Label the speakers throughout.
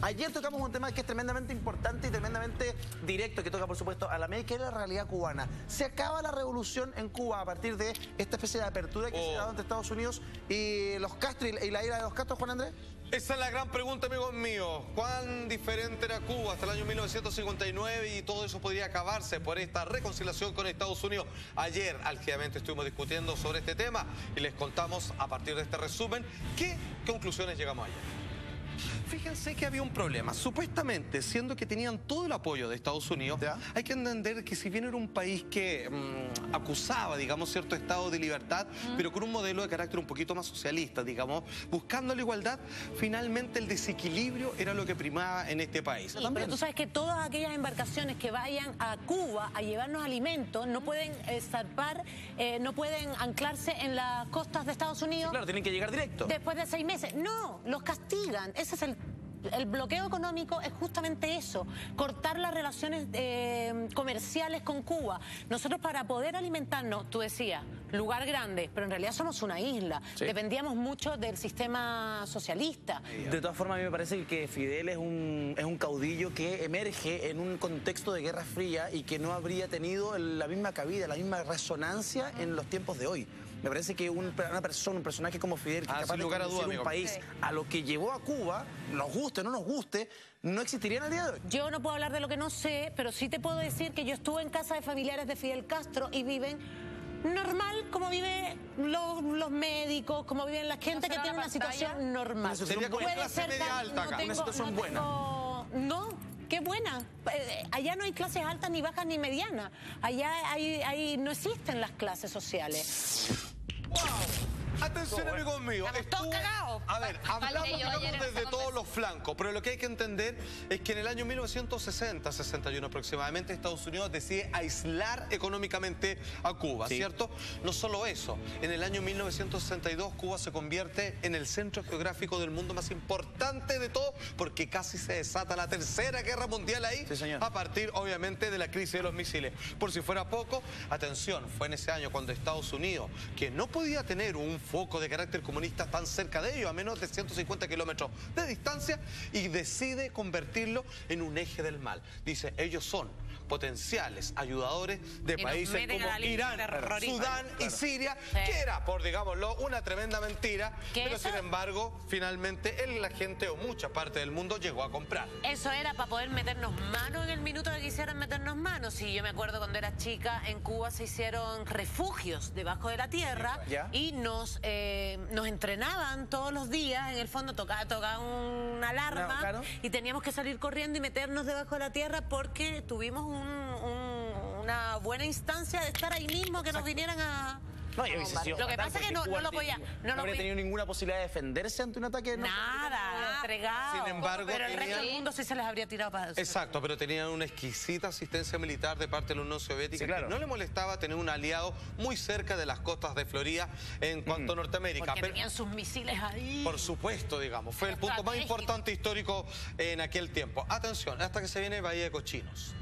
Speaker 1: Ayer tocamos un tema que es tremendamente importante y tremendamente directo, que toca, por supuesto, a la media, que es la realidad cubana. Se acaba la revolución en Cuba a partir de esta especie de apertura que se ha dado entre Estados Unidos y los Castro y la ira de los Castro, Juan Andrés.
Speaker 2: Esa es la gran pregunta, amigos míos. ¿Cuán diferente era Cuba hasta el año 1959 y todo eso podría acabarse por esta reconciliación con Estados Unidos? Ayer, álgidamente, estuvimos discutiendo sobre este tema y les contamos, a partir de este resumen, qué conclusiones llegamos ayer. Fíjense que había un problema. Supuestamente, siendo que tenían todo el apoyo de Estados Unidos, hay que entender que si bien era un país que acusaba, digamos, cierto estado de libertad, pero con un modelo de carácter un poquito más socialista, digamos, buscando la igualdad, finalmente el desequilibrio era lo que primaba en este país.
Speaker 3: Sí, pero tú sabes que todas aquellas embarcaciones que vayan a Cuba a llevarnos alimentos no pueden zarpar, no pueden anclarse en las costas de Estados Unidos.
Speaker 1: Sí, claro, tienen que llegar directo.
Speaker 3: Después de 6 meses. No, los castigan. Ese es el bloqueo económico, es justamente eso, cortar las relaciones comerciales con Cuba. Nosotros, para poder alimentarnos, tú decías, lugar grande, pero en realidad somos una isla. Sí. Dependíamos mucho del sistema socialista.
Speaker 1: De todas formas, a mí me parece que Fidel es un caudillo que emerge en un contexto de Guerra Fría y que no habría tenido la misma cabida, la misma resonancia en los tiempos de hoy. Me parece que un personaje como Fidel, que es capaz de conducir un país a lo que llevó a Cuba, nos guste o no nos guste, no existiría en el día de hoy.
Speaker 3: Yo no puedo hablar de lo que no sé, pero sí te puedo decir que yo estuve en casa de familiares de Fidel Castro y viven normal como viven los médicos, como viven la gente que tiene una situación normal.
Speaker 2: Sería como clase media alta acá,
Speaker 1: una situación buena.
Speaker 3: No. ¡Qué buena! Allá no hay clases altas, ni bajas, ni medianas. Allá no existen las clases sociales.
Speaker 2: ¡Wow! Atención, amigos míos.
Speaker 3: Estamos todos cagados.
Speaker 2: A ver, hablamos desde todos los flancos, pero lo que hay que entender es que en el año 1960-61 aproximadamente, Estados Unidos decide aislar económicamente a Cuba, ¿cierto? No solo eso, en el año 1962 Cuba se convierte en el centro geográfico del mundo más importante de todo, porque casi se desata la Tercera Guerra Mundial ahí, a partir, obviamente, de la crisis de los misiles. Por si fuera poco, atención, fue en ese año cuando Estados Unidos, que no podía tener un foco de carácter comunista tan cerca de ellos, a menos de 150 kilómetros de distancia, y decide convertirlo en un eje del mal. Dice, ellos son potenciales ayudadores de países como Irán, Sudán y Siria, que era, por digámoslo, una tremenda mentira, pero sin embargo, finalmente la gente o mucha parte del mundo llegó a comprar.
Speaker 3: Eso era para poder meternos mano en el minuto que quisieran meternos mano. Sí, yo me acuerdo cuando era chica, en Cuba se hicieron refugios debajo de la tierra y nos entrenaban todos los días. En el fondo tocaba una alarma y teníamos que salir corriendo y meternos debajo de la tierra porque tuvimos una buena instancia de estar ahí mismo, que nos vinieran a...
Speaker 1: No, lo
Speaker 3: que pasa es que no lo podía.
Speaker 1: No habría tenido ninguna posibilidad de defenderse ante un ataque.
Speaker 3: Nada, entregado.
Speaker 2: Sin embargo,
Speaker 3: pero el resto del mundo sí se les habría tirado para eso.
Speaker 2: Exacto, pero tenían una exquisita asistencia militar de parte de la Unión Soviética, que no le molestaba tener un aliado muy cerca de las costas de Florida en cuanto a Norteamérica.
Speaker 3: Porque tenían sus misiles ahí.
Speaker 2: Por supuesto, digamos. Fue el punto más importante histórico en aquel tiempo. Atención, hasta que se viene Bahía de Cochinos.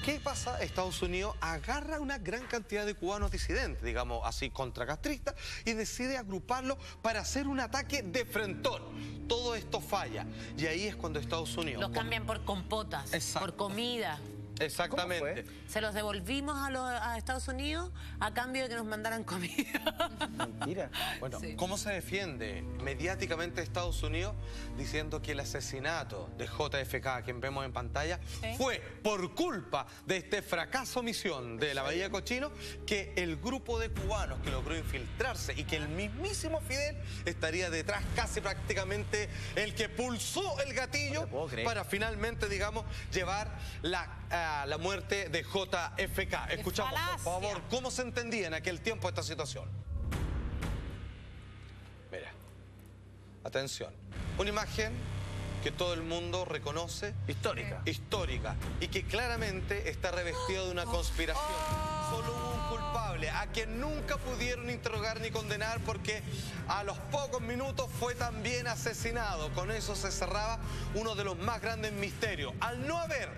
Speaker 2: ¿Qué pasa? Estados Unidos agarra una gran cantidad de cubanos disidentes, digamos así, contracastristas, y decide agruparlos para hacer un ataque de frentón. Todo esto falla. Y ahí es cuando Estados Unidos...
Speaker 3: Los cambian por compotas, por comida.
Speaker 2: Exactamente.
Speaker 3: Se los devolvimos a Estados Unidos a cambio de que nos mandaran comida.
Speaker 1: Mentira.
Speaker 2: Bueno, ¿cómo se defiende mediáticamente Estados Unidos diciendo que el asesinato de JFK, a quien vemos en pantalla, fue por culpa de este fracaso misión de la Bahía de Cochinos, que el grupo de cubanos que logró infiltrarse y que el mismísimo Fidel estaría detrás, casi prácticamente el que pulsó el gatillo para finalmente, digamos, llevar la muerte de JFK. Escuchamos, por favor, cómo se entendía en aquel tiempo esta situación. Mira, atención. Una imagen que todo el mundo reconoce. Histórica. Y que claramente está revestida de una conspiración. Solo hubo un culpable, a quien nunca pudieron interrogar ni condenar porque a los pocos minutos fue también asesinado. Con eso se cerraba uno de los más grandes misterios. Al no haber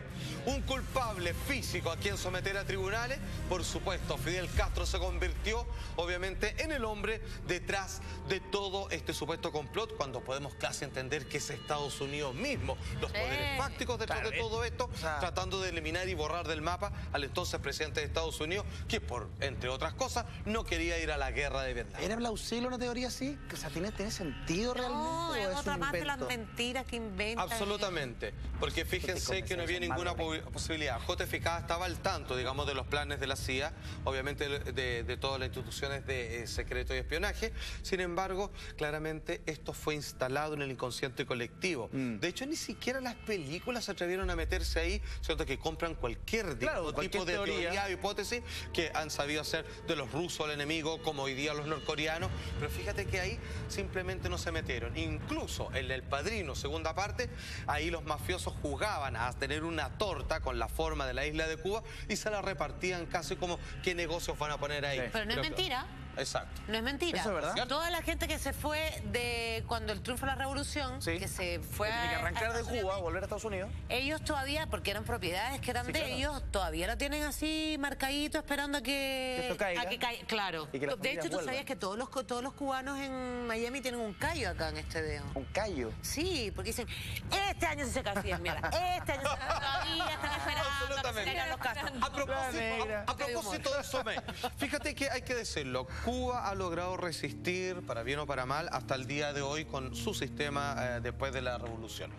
Speaker 2: un culpable físico a quien someter a tribunales, por supuesto, Fidel Castro se convirtió, obviamente, en el hombre detrás de todo este supuesto complot, cuando podemos casi entender que es Estados Unidos mismo, los poderes fácticos detrás de todo esto, tratando de eliminar y borrar del mapa al entonces presidente de Estados Unidos, que por, entre otras cosas, no quería ir a la guerra de Vietnam.
Speaker 1: ¿Era plausible una teoría así? O sea, ¿tiene sentido realmente?
Speaker 3: No, es otra más de las mentiras que inventan.
Speaker 2: Absolutamente, porque fíjense que no había ninguna posibilidad. JFK estaba al tanto, digamos, de los planes de la CIA, obviamente de todas las instituciones de secreto y espionaje. Sin embargo, claramente esto fue instalado en el inconsciente colectivo. De hecho, ni siquiera las películas se atrevieron a meterse ahí, ¿cierto? Que compran cualquier tipo de teoría o hipótesis que han sabido hacer de los rusos al enemigo, como hoy día los norcoreanos. Pero fíjate que ahí simplemente no se metieron. Incluso en El Padrino, segunda parte, ahí los mafiosos jugaban a tener una torta con la forma de la isla de Cuba y se la repartían casi como qué negocios van a poner ahí.
Speaker 3: Pero no es mentira.
Speaker 2: Exacto.
Speaker 3: No es mentira.
Speaker 1: Eso es verdad.
Speaker 3: Toda la gente que se fue de cuando el triunfo de la revolución, que se fue
Speaker 1: tiene que arrancar de Cuba, volver a Estados Unidos.
Speaker 3: Ellos todavía, porque eran propiedades que eran de ellos, todavía la tienen así marcadito esperando a que
Speaker 1: esto caiga.
Speaker 3: Claro.
Speaker 1: Y que
Speaker 3: de hecho, tú sabías que todos los cubanos en Miami tienen un callo acá en este dedo.
Speaker 1: ¿Un callo?
Speaker 3: Sí, porque dicen, este año se seca Fidel, mira, este año se seca, todavía están esperando a que se caigan los casos.
Speaker 2: A propósito de eso, fíjate que hay que decirlo, Cuba ha logrado resistir, para bien o para mal, hasta el día de hoy con su sistema después de la revolución.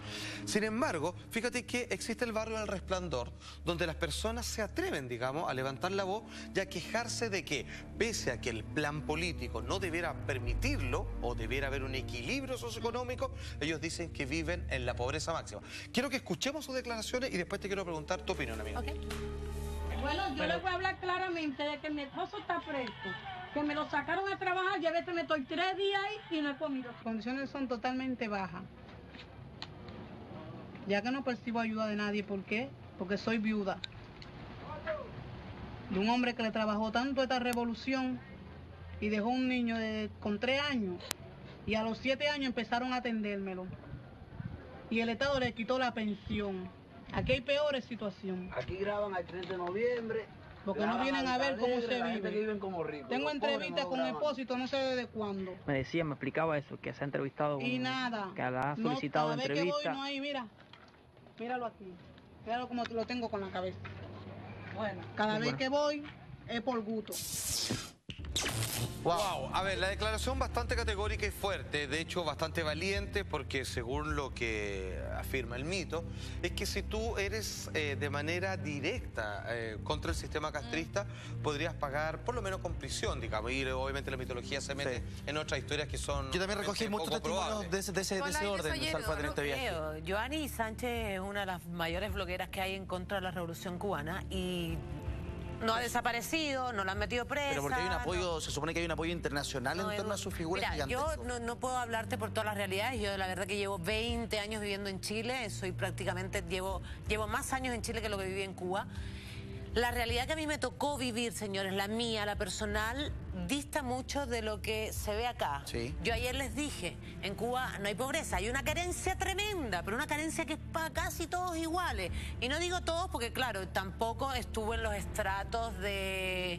Speaker 2: Sin embargo, fíjate que existe el barrio del Resplandor, donde las personas se atreven, digamos, a levantar la voz y a quejarse de que, pese a que el plan político no debiera permitirlo, o debiera haber un equilibrio socioeconómico, ellos dicen que viven en la pobreza máxima. Quiero que escuchemos sus declaraciones y después te quiero preguntar tu opinión, amigo.
Speaker 4: Bueno, yo les voy a hablar claramente de que mi esposo está preso, que me lo sacaron a trabajar, ya ves que me estoy 3 días ahí y no he comido. Las condiciones son totalmente bajas, ya que no percibo ayuda de nadie. ¿Por qué? Porque soy viuda de un hombre que le trabajó tanto esta revolución y dejó un niño con 3 años y a los 7 años empezaron a atendérmelo y el Estado le quitó la pensión. Aquí hay peores situaciones.
Speaker 5: Aquí graban al 30 de noviembre.
Speaker 4: Porque no vienen a ver cómo se vive.
Speaker 5: Viven como ricos.
Speaker 4: Tengo entrevistas con mi esposo, no sé desde cuándo.
Speaker 6: Me decía, me explicaba eso, que se ha entrevistado
Speaker 4: y nada.
Speaker 6: Que ha solicitado
Speaker 4: cada vez
Speaker 6: entrevista.
Speaker 4: que voy, no hay, mira. Míralo aquí. Míralo como lo tengo con la cabeza. Bueno, cada vez que voy es por gusto.
Speaker 2: Wow, a ver, la declaración bastante categórica y fuerte, de hecho bastante valiente, porque según lo que afirma el mito, es que si tú eres de manera directa contra el sistema castrista, podrías pagar por lo menos con prisión, digamos, y obviamente la mitología se mete en otras historias que son...
Speaker 1: Yo también recogí muchos testimonios de ese orden, Salfa, en este viaje.
Speaker 3: Joanny Sánchez es una de las mayores blogueras que hay en contra de la revolución cubana y... no ha desaparecido, no la han metido presa.
Speaker 1: Pero porque hay un apoyo, se supone que hay un apoyo internacional en torno a su figura gigantesca.
Speaker 3: Yo no puedo hablarte por todas las realidades. Yo la verdad que llevo 20 años viviendo en Chile. Soy prácticamente, llevo más años en Chile que lo que viví en Cuba. La realidad que a mí me tocó vivir, señores, la mía, la personal, dista mucho de lo que se ve acá.
Speaker 1: Sí.
Speaker 3: Yo ayer les dije, en Cuba no hay pobreza, hay una carencia tremenda, pero una carencia que es para casi todos iguales. Y no digo todos porque, claro, tampoco estuve en los estratos de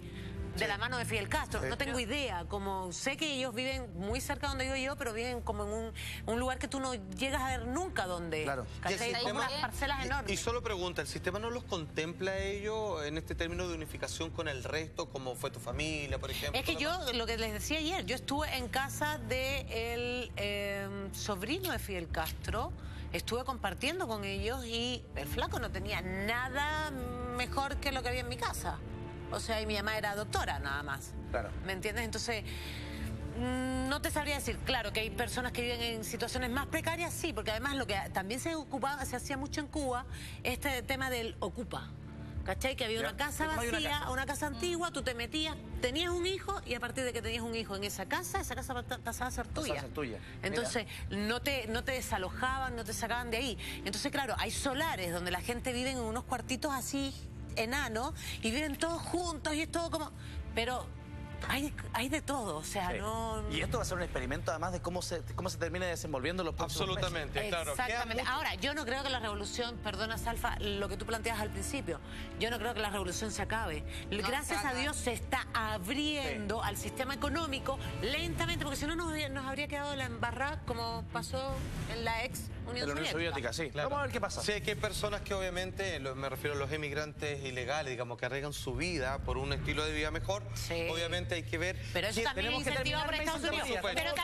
Speaker 3: la mano de Fidel Castro. No tengo idea, como sé que ellos viven muy cerca donde vivo yo, pero viven como en un lugar que tú no llegas a ver nunca donde.
Speaker 1: Claro.
Speaker 3: Hay como unas parcelas enormes.
Speaker 2: Y solo pregunta, ¿el sistema no los contempla a ellos en este término de unificación con el resto, como fue tu familia, por ejemplo?
Speaker 3: Es que yo, lo que les decía ayer, yo estuve en casa del sobrino de Fidel Castro, estuve compartiendo con ellos y el flaco no tenía nada mejor que lo que había en mi casa. O sea, y mi mamá era doctora, nada más.
Speaker 1: Claro.
Speaker 3: ¿Me entiendes? Entonces, no te sabría decir. Claro que hay personas que viven en situaciones más precarias, sí, porque además lo que también se hacía mucho en Cuba, este tema del ocupa. ¿Cachai? Que había una casa vacía, una casa antigua, tú te metías, tenías un hijo y a partir de que tenías un hijo en esa casa pasaba a ser tuya. Entonces, no te desalojaban, no te sacaban de ahí. Entonces, claro, hay solares donde la gente vive en unos cuartitos así, enanos, y viven todos juntos y es todo como... pero hay de todo, o sea, no...
Speaker 1: Y esto va a ser un experimento además de cómo se termina desenvolviendo los próximos meses.
Speaker 2: Absolutamente, claro.
Speaker 3: Exactamente. Ahora, yo no creo que la revolución, perdona Salfa, lo que tú planteas al principio, yo no creo que la revolución se acabe. Gracias a Dios se está abriendo al sistema económico lentamente, porque si no nos habría quedado la embarrada como pasó en la ex Unión Soviética.
Speaker 1: Sí.
Speaker 2: Claro.
Speaker 1: Vamos a ver qué pasa.
Speaker 2: Sí, que hay personas que obviamente, me refiero a los emigrantes ilegales, digamos, que arriesgan su vida por un estilo de vida mejor.
Speaker 3: Sí.
Speaker 2: Obviamente hay que ver...
Speaker 3: Pero eso también es incentivado por Estados Unidos. Pero